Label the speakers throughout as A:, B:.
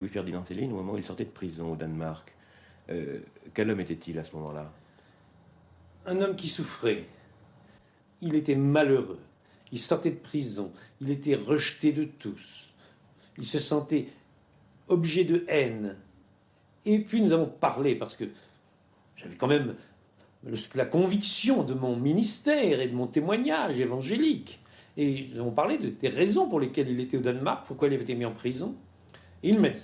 A: Louis-Ferdinand Céline au moment où il sortait de prison au Danemark. Quel homme était-il à ce moment-là?
B: Un homme qui souffrait. Il était malheureux. Il sortait de prison. Il était rejeté de tous. Il se sentait objet de haine. Et puis nous avons parlé, parce que j'avais quand même la conviction de mon ministère et de mon témoignage évangélique. Et nous avons parlé des raisons pour lesquelles il était au Danemark, pourquoi il avait été mis en prison. Et il m'a dit: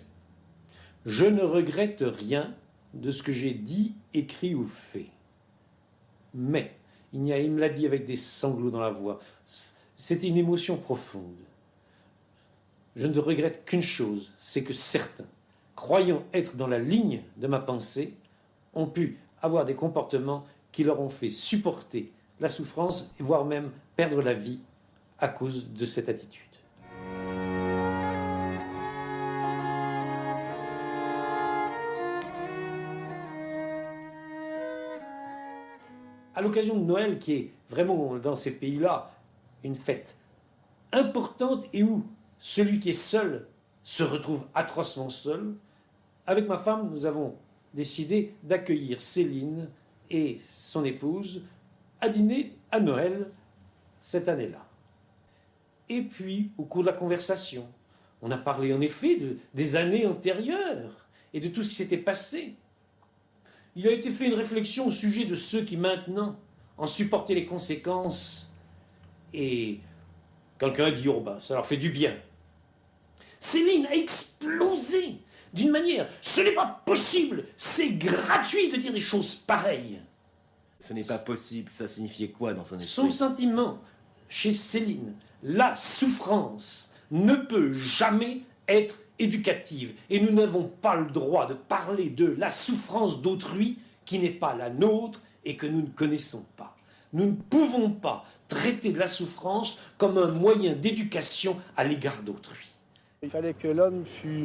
B: je ne regrette rien de ce que j'ai dit, écrit ou fait. Mais, il me l'a dit avec des sanglots dans la voix, c'était une émotion profonde. Je ne regrette qu'une chose, c'est que certains, croyant être dans la ligne de ma pensée, ont pu avoir des comportements qui leur ont fait supporter la souffrance, et voire même perdre la vie à cause de cette attitude. À l'occasion de Noël, qui est vraiment dans ces pays-là une fête importante et où celui qui est seul se retrouve atrocement seul, avec ma femme, nous avons décidé d'accueillir Céline et son épouse à dîner à Noël cette année-là. Et puis, au cours de la conversation, on a parlé en effet des années antérieures et de tout ce qui s'était passé. Il a été fait une réflexion au sujet de ceux qui maintenant en supportaient les conséquences. Et quelqu'un a dit: oh ben, ça leur fait du bien. Céline a explosé d'une manière: ce n'est pas possible, c'est gratuit de dire des choses pareilles.
A: Ce n'est pas possible, ça signifiait quoi dans son esprit?
B: Son sentiment, chez Céline, la souffrance ne peut jamais être éducative. Et nous n'avons pas le droit de parler de la souffrance d'autrui qui n'est pas la nôtre et que nous ne connaissons pas. Nous ne pouvons pas traiter de la souffrance comme un moyen d'éducation à l'égard d'autrui.
C: Il fallait que l'homme fût